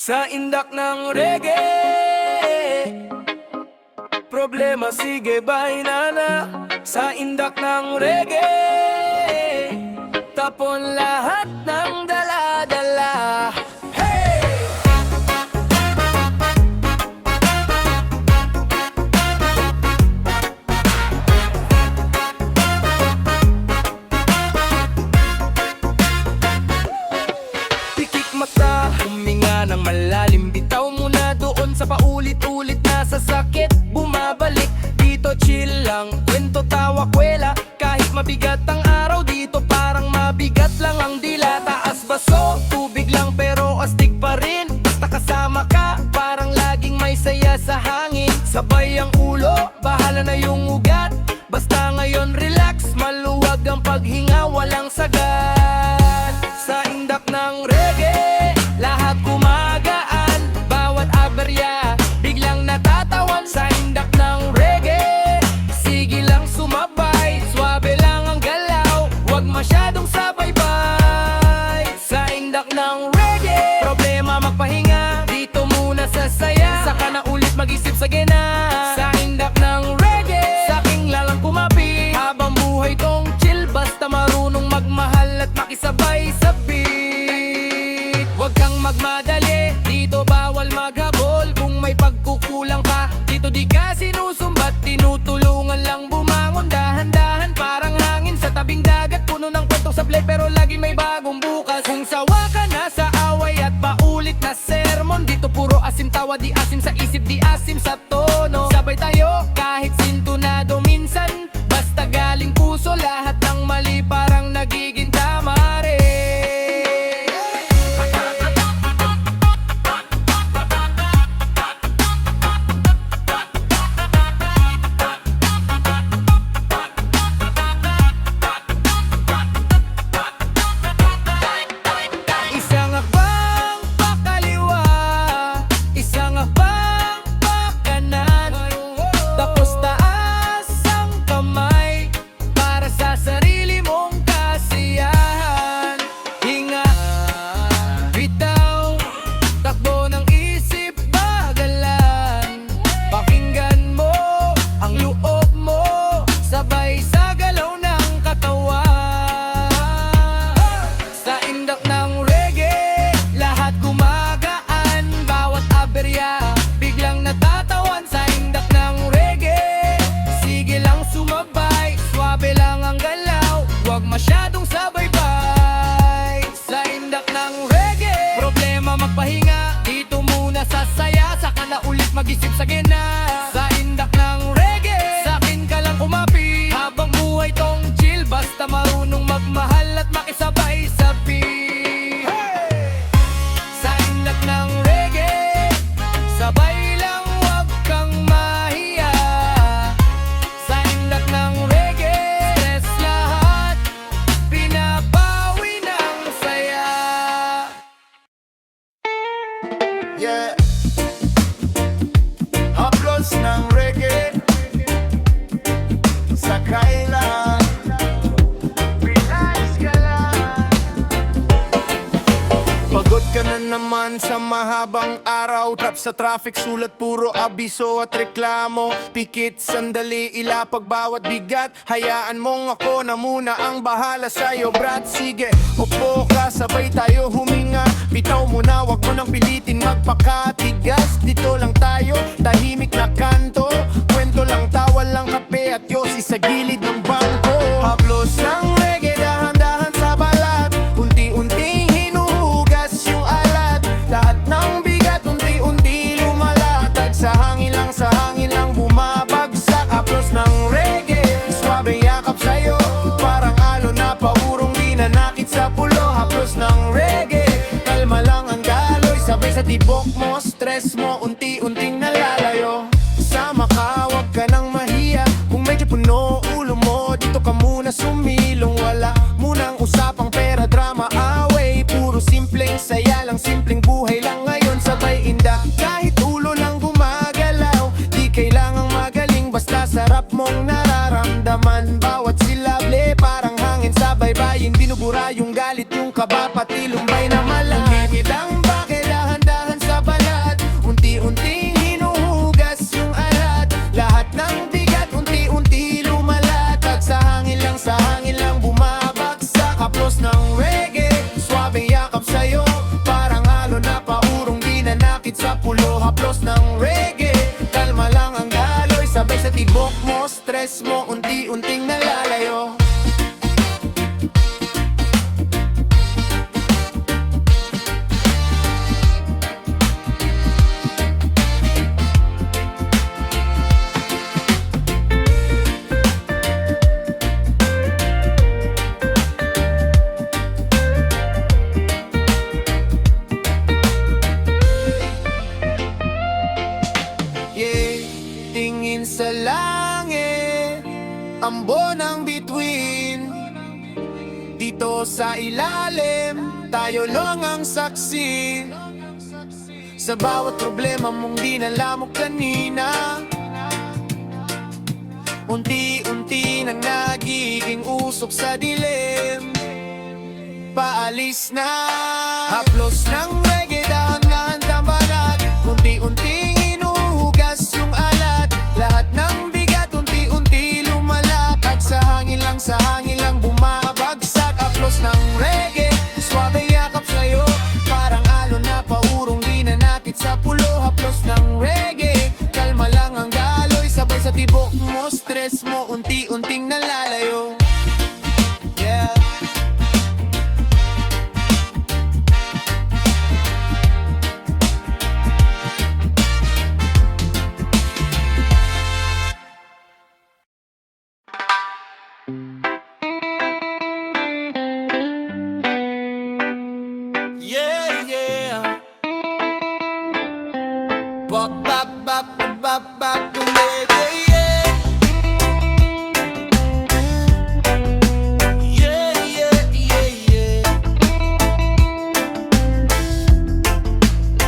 Sa indak ng reggae, problema sige bahinana. Sa indak ng reggae, tapon lahat ng dala-dala. Hey! Pikik mata, huminga ng malalim. Bitaw muna doon sa paulit-ulit na sasakit. Bumabalik, dito chill lang. Kwento, tawa, kwela. Kahit mabigat ang araw dito, parang mabigat lang ang dila. Taas baso, tubig lang pero astig pa rin. Basta kasama ka, parang laging may saya sa hangin. Sabay ang ulo, bahala na yung ugat. Basta ngayon relax, maluwag ang paghinga, walang sagat. Sa indak ng reggae, lahat gumagaan. Bawat aberya, biglang natatawan. Sa indak ng reggae, sige lang sumabay. Swabe lang ang galaw, wag masyadong sabay-bay. Sa indak ng reggae, problema magpahinga. Dito muna sa saya, saka na ulit mag-isip sa gena. Sa indak ng reggae, saking lalang kumapi. Habang buhay tong chill, basta marunong magmahal at makisabay sa beat. Huwag kang magmadali, dito bawal maghabol. Kung may pagkukulang ka, dito di ka sinusumbat. Tinutulungan lang bumangon, dahan-dahan parang hangin sa tabing dagat. Puno ng kwentong sablay pero lagi may bagong bukas. Kung sawa ka na sa away at paulit na sermon, dito puro asim tawa, di asim sa isip, di asim sa tono. Sabay tayo kahit sintunado minsan, basta galing puso. Lahat ng mali parang nagiging tama rin. Isang hakbang pakaliwa, isang hakbang pakanan. Tapos taas ang kamay para sa sarili mong kasiyahan. Hinga, bitaw, takbo ng isip, bagalan. Pakinggan mo ang loob mo, sabay sa galaw ng katawan. Sa indak ng reggae, lahat gumagaan. Bawat aberya, biglang natatawan. Sa indak ng reggae, sige lang sumabay. Swabe lang ang galaw, wag masyadong sabay-bay. Sa indak ng reggae, problema magpahinga. Dito muna sa saya, saka na ulit mag-isip sa gena. Sa indak ng reggae, sakin ka lang kumapi. Habang buhay tong chill, basta marunong magmahal at makisabay sa beat. Sa indak ng reggae, sabay lang wag kang mahiya. Sa indak ng reggae, stress lahat, pinapawi ng saya. Yeah. Haplos ng reggae sa kailan. Relax ka lang. Pagod ka na naman sa mahabang araw. Trap sa traffic, sulat puro abiso at reklamo. Pikit, sandali, ilapag bawat bigat. Hayaan mong ako na muna ang bahala sa'yo, brat. Sige, upo ka, sabay tayo huminga. Bitaw mo na, wag mo nang pilitin magpakatigas. Dito lang tayo, tahimik na kanto. Kwento lang, tawa lang, kape at yosi sa gilid ng bangko. Haplos ng reggae, dahan-dahan sa balat. Unti-unting hinuhugas yung alat. Lahat ng bigat, unti-unti lumalatag. Sa hangin lang bumabagsak. Haplos ng reggae, swabe yakap sa'yo. Parang alon na paurong di nanakit sa pulo. Haplos ng reggae, kalma lang ang galoy. Sabay sa tibok mo, stress mo, unti-unting nalalayo. Sama ka, wag ka nang mahiya. Kung medyo puno ulo mo, dito ka muna sumilong. Wala munang usapang pera, drama, away. Puro simpleng saya lang, simpleng buhay lang ngayon. Sabay indak, kahit ulo lang gumagalaw. Di kailangang magaling, basta sarap mong nararamdaman. Bawat silable, parang hangin sa baybayin. Binubura yung galit, yung kaba, pati lumbay na malang. Ngingit ang bakit, dahan-dahan sa haplos ng reggae. Kalma lang ang daloy, sabay sa tibok mo, stress mo, unti-unting nalalayo. Tingin sa langit, ambon ang bituin. Dito sa ilalim, tayo lang ang saksi. Sa bawat problema mong dinalamok kanina, unti-unti nang nagiging usok sa dilim. Paalis na, haplos ng reggae, dahan-dahan tambalag. Unti-unting inuhugas yung alat. Lahat ng bigat unti-unti lumalakad. Sa hangin lang bumabagsak. Haplos ng reggae, suwabe yakap sa'yo. Parang alon na paurong di nanakit sa pulo. Haplos ng reggae, kalma lang ang daloy. Sabay sa tibok mo, stress mo, unti-unting nalalayo. Yeah. Yeah, yeah. Bop, bop, bop, bop, bop, baby, yeah. Yeah, yeah, yeah, yeah.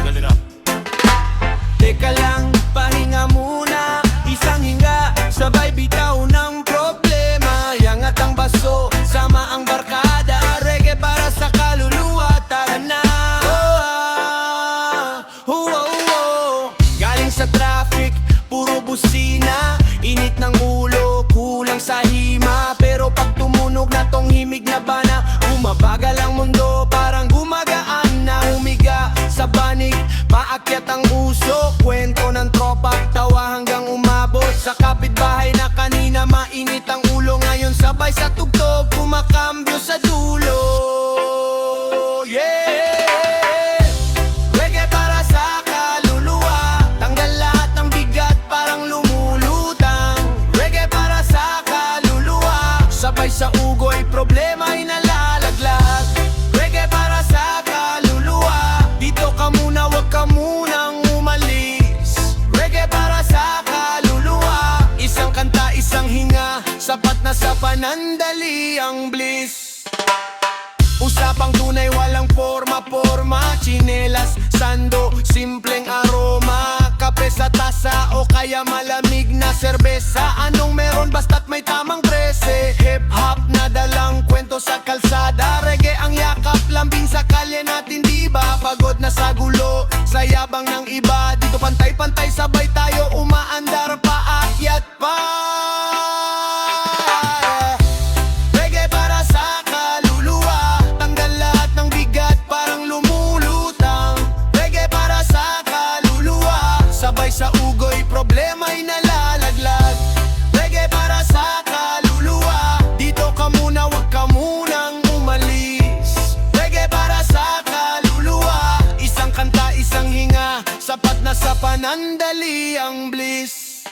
Let it up. Teka lang, pahinga muna. Isang hinga, sabay bitaw ng problema. Yangat ang baso, sama ang barkada. Reggae para sa kaluluwa, tara na. Galing sa traffic, puro busina. Init ng ulo, kulang sa hima. Pero pag tumunog na tong himig na bana, bumabagal ang mundo, parang gumagaan na. Humiga sa banig, paakyat ang uso. Kwento ng tropa, tawa hanggang umabot. Sa kapitbahay na kanina mainit ang ulo, ngayon sabay sa tugtog, kumakambyo sa dulo. Yeah! Reggae para sa kaluluwa, tanggal lahat ng bigat, parang lumulutang. Reggae para sa kaluluwa, sabay sa ugoy, problema'y nalalaglag. Reggae para sa kaluluwa, dito ka muna, wag ka munang umalis. Reggae para sa kaluluwa, isang kanta, isang hinga, sapat na sa panandali ang bliss. Usapang tunay, walang forma-forma. Tsinelas, sando, simpleng aroma. Kape sa tasa o kaya malamig na serbesa. Anong meron basta't may tamang prese. Hip-hop na dalang kwento sa kalsada. Reggae ang yakap, lambing sa kalye natin, diba? Pagod na sa gulo, sa yabang ng iba. Dito pantay-pantay, sabay tayo umaandar, paakyat pa. Reggae para sa kaluluwa, tanggal lahat ng bigat, parang lumulutang. Reggae para sa kaluluwa, sabay sa ugoy, problema'y nalalaglag. Reggae para sa kaluluwa, dito ka muna, wag ka munang umalis. Reggae para sa kaluluwa, isang kanta, isang hinga, sapat na sa panandali ang bliss.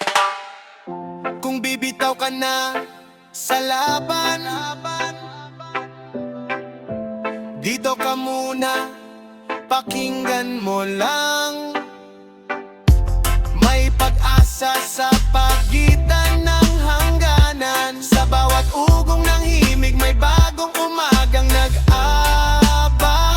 Kung bibitaw ka na sa laban, dito ka muna, pakinggan mo lang. May pag-asa sa pagitan ng hangganan. Sa bawat ugong ng himig, may bagong umagang nag-abang.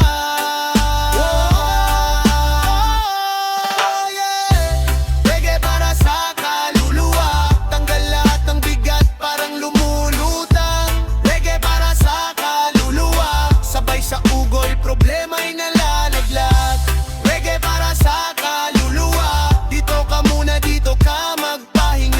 Reggae para sa kaluluwa, tanggal lahat ng bigat, parang lumulutang. Reggae para sa kaluluwa, sabay sa ugoy, problema'y nalalaglag. Reggae para sa kaluluwa, dito ka muna, dito ka magpahinga.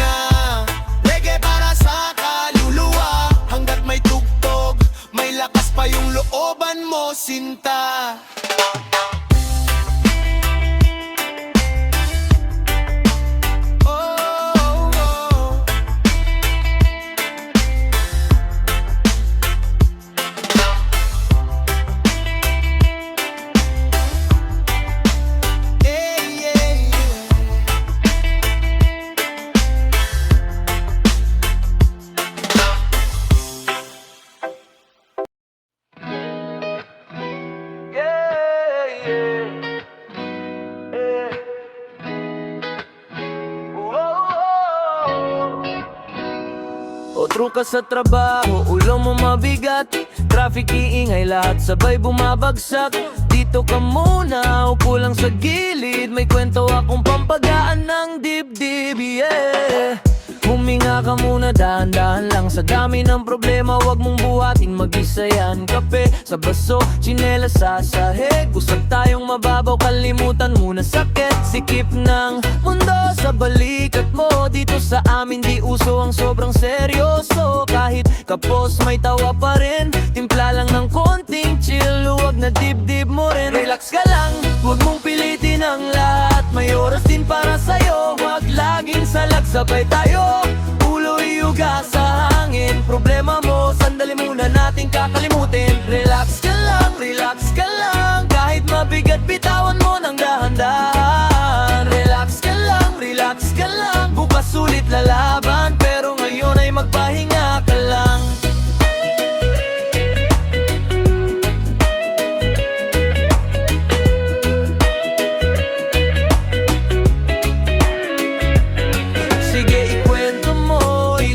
true ka sa trabaho, ulo mo mabigat, traffic iingay, lahat sabay bumabagsak. Dito ka muna, upo lang sa gilid, may kwento akong pampagaan ng dibdib, yeah. Huminga ka muna, dahan-dahan lang. Sa dami ng problema, wag mong buhatin, mag-isa yan. Kape sa baso, tsinelas sa sahig, usap tayong mababaw, kalimutan muna sakit. Sikip ng mundo sa balikat mo, dito sa amin di uso ang sobrang seryoso. Kahit kapos may tawa pa rin, timpla lang ng konting chill, luwag na dibdib mo rin. Relax ka lang, wag mong pilitin ang lahat, may oras din para sa'yo, wag laging salagsabay tayo. Ulo iuga sa hangin, problema mo, sandali muna nating kakalimutin. Relax ka lang, kahit mabigat bitawan mo ng dahan-dahan. Relax ka lang, bukas ulit lalaban, pero ngayon ay magpahinga ka lang.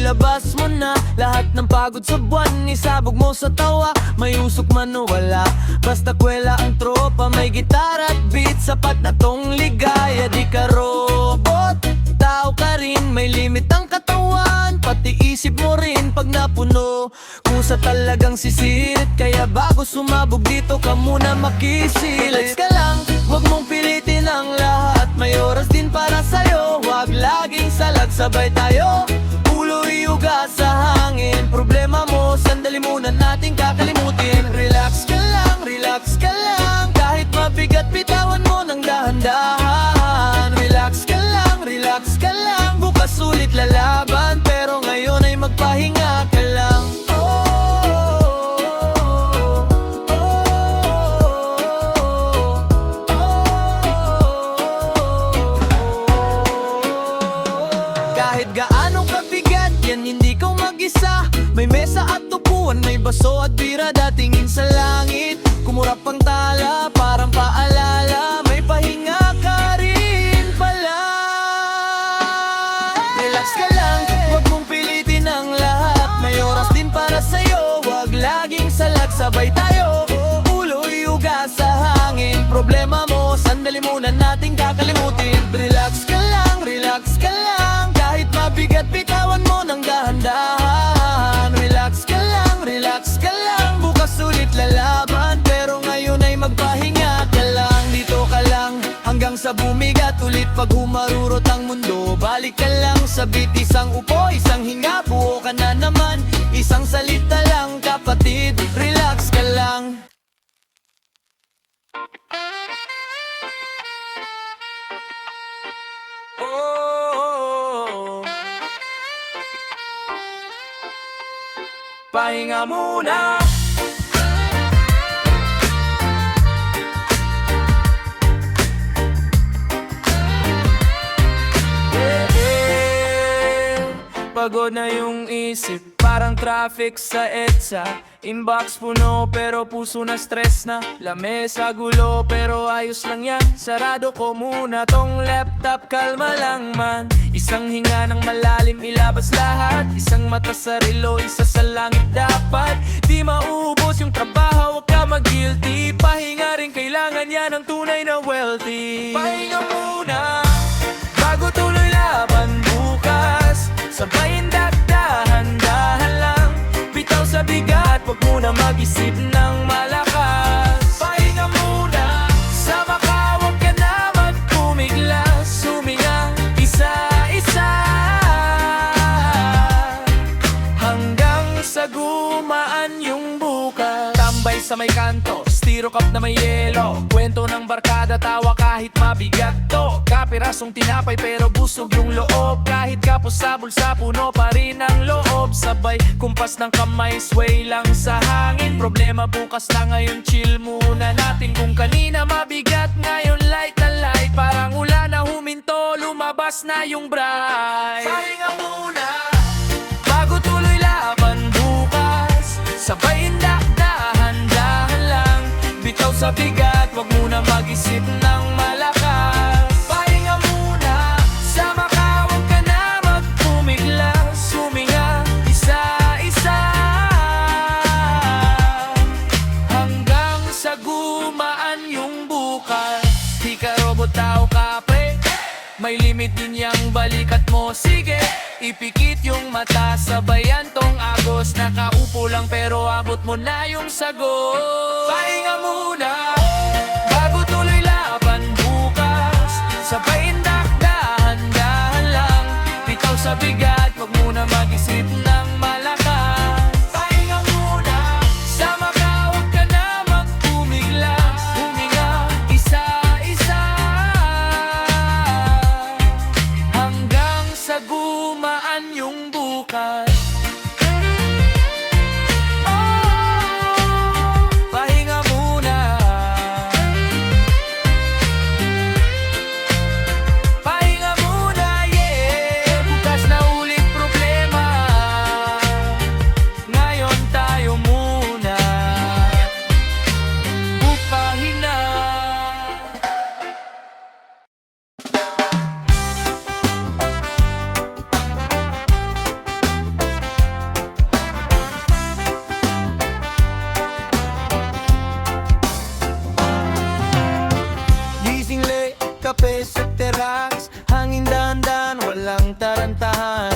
Ilabas mo na lahat ng pagod sa buwan, isabog mo sa tawa, may usok man o wala, basta kwela ang tropa, may gitara at beat, sapat na tong ligaya. Di ka robot, tao ka rin, may limit ang katawan, pati isip mo rin pag napuno, kusa talagang sisirit, kaya bago sumabog dito ka muna makisilip. Relax ka lang, wag mong pilitin ang lahat, may oras din para sa'yo, wag laging salagsabay tayo. Ulo iuga sa hangin, problema mo, sandali muna nating kakalimutin. Relax ka lang, kahit mabigat bitawan mo ng dahan-dahan. Relax ka lang, bukas ulit lalaban, pero ngayon ay magpahinga ka lang. Kahit gaano kabigat, yan hindi ko mag-isa. May mesa at upuan, may baso at bira, datingin sa langit. Kumurap ang tala, parang paalala, may pahinga ka rin pala. Relax ka lang, wag mong pilitin ang lahat, may oras din para sa'yo, wag laging salagsabay tayo. Ulo iuga sa hangin, problema mo, sandali muna nating kakalimutin. Relax ka lang, kahit mabigat bitawan mo ng dahan-dahan. Relax ka lang, bukas ulit lalaban, pero ngayon ay magpahinga ka lang. Dito ka lang, hanggang sa bumigat ulit, pag humarurot ang mundo, balik ka lang sa beat, isang upo, isang hinga, buo ka na naman, isang salita lang kapatid, relax ka lang. Pahinga muna. Pagod na yung isip, parang traffic sa EDSA. Inbox puno pero puso na stress na. Lamesa gulo pero ayos lang yan. Sarado ko muna tong laptop, kalma lang man. Isang hinga ng malalim, ilabas lahat. Isang mata sa relo, isa sa langit dapat. Di mauubos yung trabaho, huwag ka mag-guilty. Pahinga rin, kailangan yan ng tunay na wealthy. Pahinga muna, bago tuloy laban bukas. Sabayin dahan-dahan lang, bitaw sa bigat, wag muna mag-isip ng malakas. Pahinga muna, sama ka, wag ka na magpumiglas. Huminga, isa-isa, hanggang sa gumaan yung bukas. Tambay sa may kanto, stiro cup na may yelo, kwento ng barkada, tawa kahit mabigat to. Kapirasong tinapay pero busog yung loob, kahit kapos sa bulsa, puno pa rin ang loob. Sabay kumpas ng kamay, sway lang sa hangin. Problema bukas na, ngayon chill muna natin. Kung kanina mabigat, ngayon light na light. Parang ulan na huminto, lumabas na yung bright. Pahinga muna, bago tuloy laban bukas. Sabayin dahan-dahan lang, bitaw sa bigat, wag muna mag-isip ng malakas. Pahinga muna, sama ka, wag ka na magpumiglas. Huminga, isa umabot tao ka pre. May limit din yang balikat mo, sige. Ipikit yung mata, sabayan tong agos. Nakaupo lang pero abot mo na yung sagot. Pahinga muna, bago tuloy laban bukas. Sabay dahan-dahan lang. Bitaw sa bigat, wag muna mag-isip ng malakas. Pahinga muna, sama ka, wag ka na magpumigla. Huminga, isa-isa, hanggang sa gumaan yung bukas. Pahinga muna, pahinga muna, yeah. Bukas na ulit problema, ngayon tayo muna upahinga. Gising late, kape sa teras. Hangin dahan-dahan, walang tarantahan.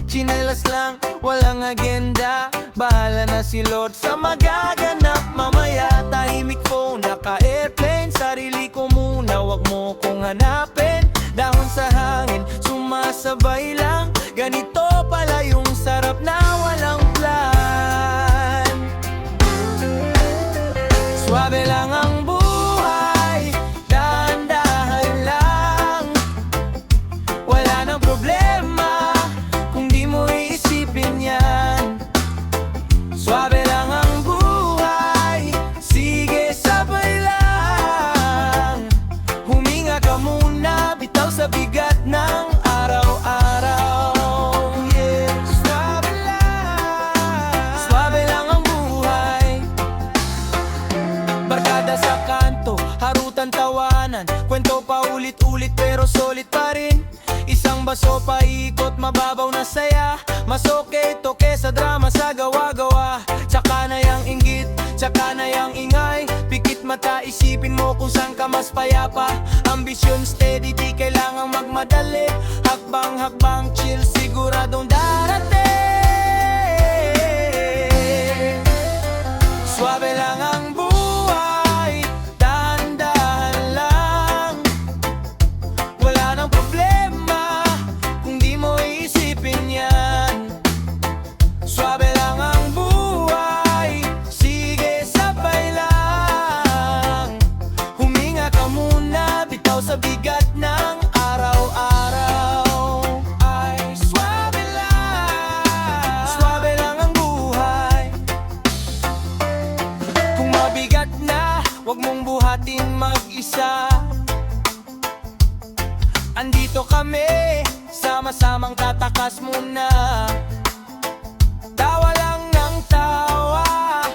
Chinelas lang, walang agenda. Bahala na si Lord sa magaganap mamaya. Tahimik phone, naka-airplane. Sarili ko muna, wag mo kong hanapin. Dahon sa hangin, sumasabay lang. Ganito pala yung sarap na walang plan. Suabe lang ang buhay, dahan-dahan lang. Wala nang problema kung di mo iisipin yan. Suabe lang ang buhay, sige sabay lang. Huminga ka muna, bitaw sa bigat ng araw-araw. Yeah, suabe lang ang buhay. Barkada sa kanto, harutan tawanan. Kwento pa ulit-ulit pero solid pa rin. Isang baso paikot, mababaw na saya. Mas okay to kesa drama sa gawa-gawa. Tsaka na yang inggit, tsaka na yang ingay. Pikit mata, isipin mo kung saan ka mas payapa. Ambisyon steady, di kailangang magmadali. Hakbang-hakbang, chill, siguradong darating. Suabe lang ang buhay, dahan-dahan lang. Wala nang problema kung di mo iisipin yan. Suabe lang ang buhay, sige sabay lang. Huminga ka muna, bitaw sa bigat ng araw-araw. Ay, suabe lang ang buhay. Kung mabigat na, wag mong buhatin mag-isa. Andito kami, sama-samang tatakas muna. Tawa lang ng tawa,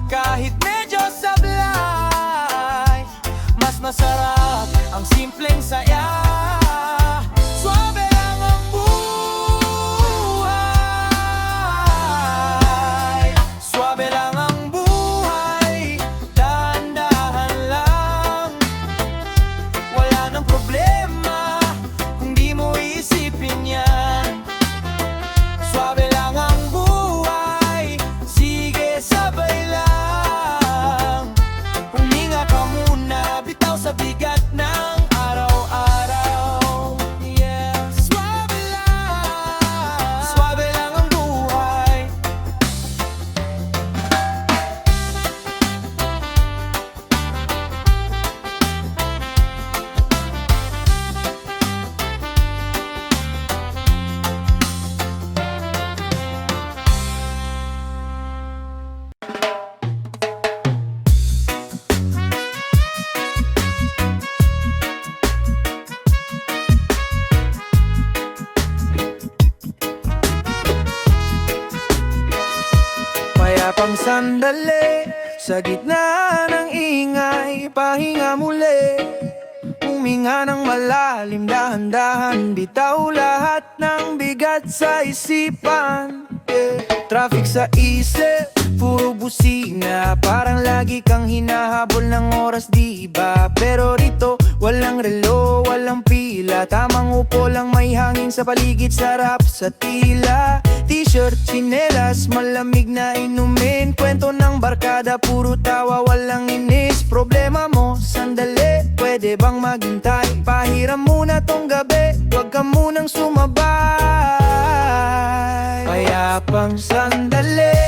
kahit medyo sablay. Mas masarap ang simpleng saya. Suabe lang ang buhay. Suabe lang ang buhay, dahan-dahan lang. Wala nang problema kung di mo iisipin yan. Suabe lang ang buhay, sige sabay lang. Huminga ka muna, bitaw sa bigat ng araw-araw. Yeah, suabe lang ang buhay. Mayapang sandali, sa gitna ng ingay, pahinga muli. Huminga ng malalim, dahan-dahan, bitaw lahat ng bigat sa isipan. Yeah. Traffic sa isip, puro busina. Parang lagi kang hinahabol ng oras, di ba? Pero rito, Walang relo, walang pila, tamang upo lang, may hangin sa paligid, sarap sa tila. T-shirt, tsinelas, malamig na inumin, kwento ng barkada, puro tawa, walang inis. Problema mo, sandali, pwede bang maghintay? Pahiram muna tong gabi, wag ka munang sumabay. Payapang sandali,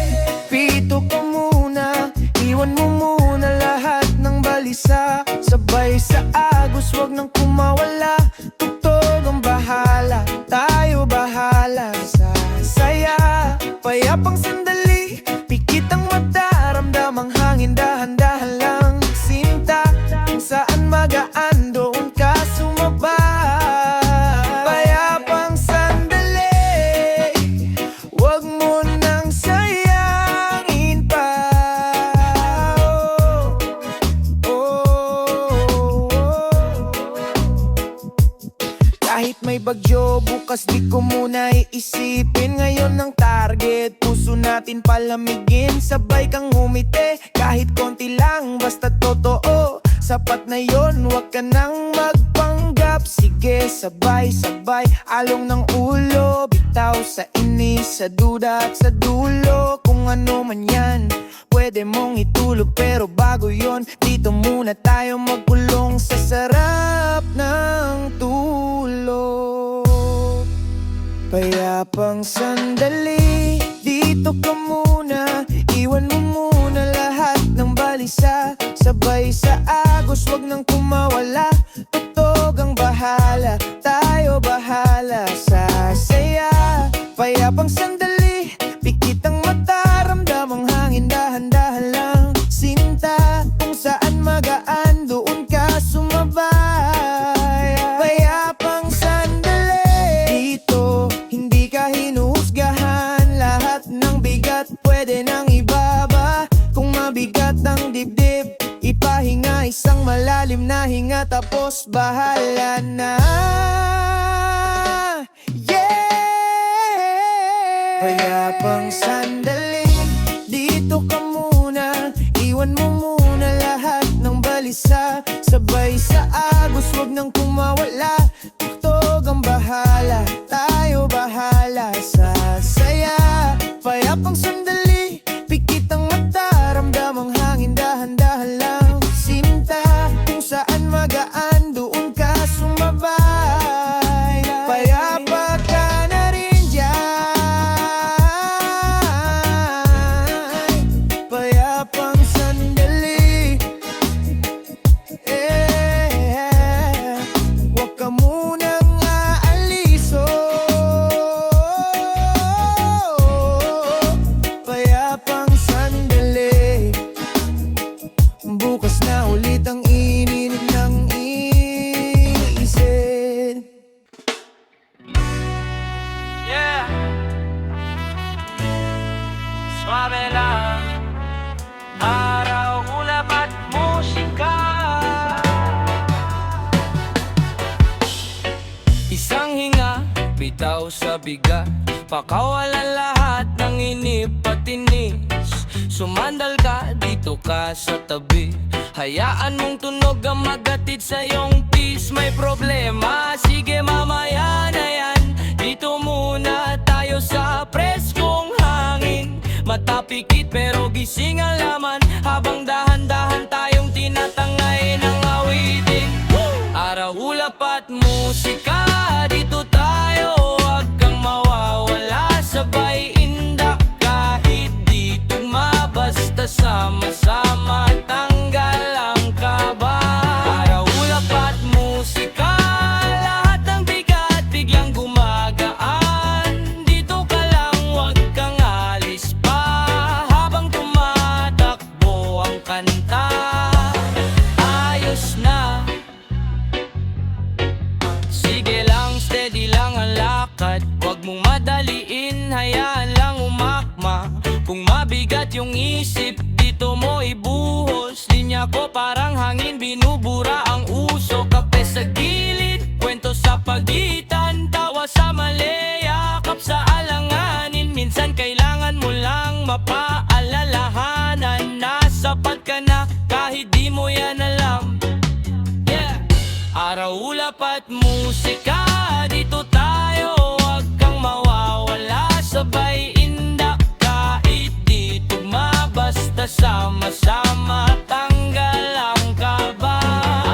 pito ka muna, iwan mo muna lahat ng balisa. Sabay sa agos, wag nang kumawala, tugtog ang bahala, tayo bahala sa saya. Payapang sandali, pikit ang mata, ramdam ang hangin, dahan-dahan lang. Sinta, kung saan magaan, doon ka sumabay. Payapang sandali, wag mo nang sayangin pa. Kahit may bagyo, bukas di ko muna iisipin. Ngayon ang target, puso natin palamigin. Sabay kang umiti, kahit konti lang, basta totoo. Sapat na yon, wag ka nang magpanggap. Sige, sabay-sabay, along ng ulo. Bitaw sa inis, sa duda at sa dulo. Kung ano man yan, pwede mong itulog. Pero bago yon, dito muna tayo magkulong sa sarap ng tulog. Payapang sandali, dito ka muna, iwan mo muna lahat ng balisa. Sabay sa agos, wag nang kumawala, tugtog ang bahala, tayo bahala sa saya. Payapang sandali, pikit ang mata, ramdam ang hangin, dahan-dahan lang. Sinta, kung saan magaan, doon ka sumabay. Payapang sandali, dito hindi ka hinuhusgahan. Lahat ng bigat pwede nang ibaba. Kung mabigat ang dibdib, ipahinga, isang malalim na hinga, tapos bahala na. Yeah! Payapang sandali, dito ka muna, iwan mo muna lahat ng balisa. Sabay sa agos, wag nang kumawala, tugtog ang bahala, tayo bahala sa saya. Payapang sandali, pikit ang mata, ramdam ang hangin, dahan-dahan lang. Sinta, kung saan magaan, doon ka sumabay. Payapa ka na rin dyan. Payapang sandali, wag ka munang aaliso. Payapang sandali, bukas na ulit ang init ng isip. Yeah. Suave lang, araw, ulap at musika. Isang hinga, bitaw sa bigat, pakawalan lahat ng inip at inis. Sumandal ka, dito ka sa tabi, hayaan mong tunog ang magatid sa iyong peace. May problema, sige mamaya na yan, dito muna tayo sa preskong hangin. Matapikit pero gising ang laman, habang dahan-dahan tayong tinatangay ng awitin. Araw, ulap at musika, dito tayo, wag kang mawawala. Sabay indak kahit di tugma, basta sama-sama, tanggal ang kaba. Araw, ulap at musika, lahat ng bigat biglang gumagaan. Dito ka lang, wag kang alis pa, habang tumatakbo ang kanta. Ayos na, sige lang, steady lang ang lakad, wag mong madaliin, hayaan lang umakma. Kung mabigat yung isip, dito mo ibuhos. Linya ko parang hangin, binubura ang uso. Kape sa gilid, kwento sa pagitan, tawa sa mali, yakap sa alanganin. Minsan kailangan mo lang mapaalalahanan na sapat ka na kahit di mo yan alam. Yeah. ulap at musika, dito tayo, huwag kang mawawala. Sabay indak kahit di tugma, basta sama-sama tanggal ang kaba.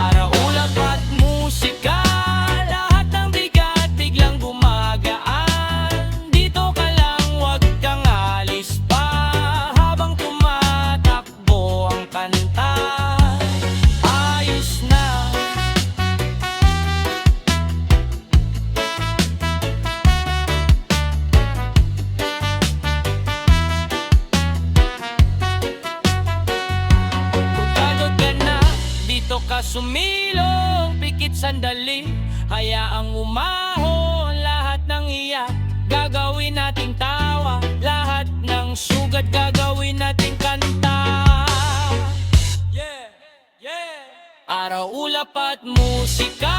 Araw, ulap at musika, lahat ng bigat biglang gumagaan. Dito ka lang, huwag kang alis pa, habang tumatakbo ang kanta. Ayos na. Kung pagod ka na, dito ka sumilong, pikit sandali, hayaang umahon. Lahat ng iyak, gagawin nating tawa, lahat ng sugat, gagawin nating kanta. Yeah, yeah. Araw, ulap at musika,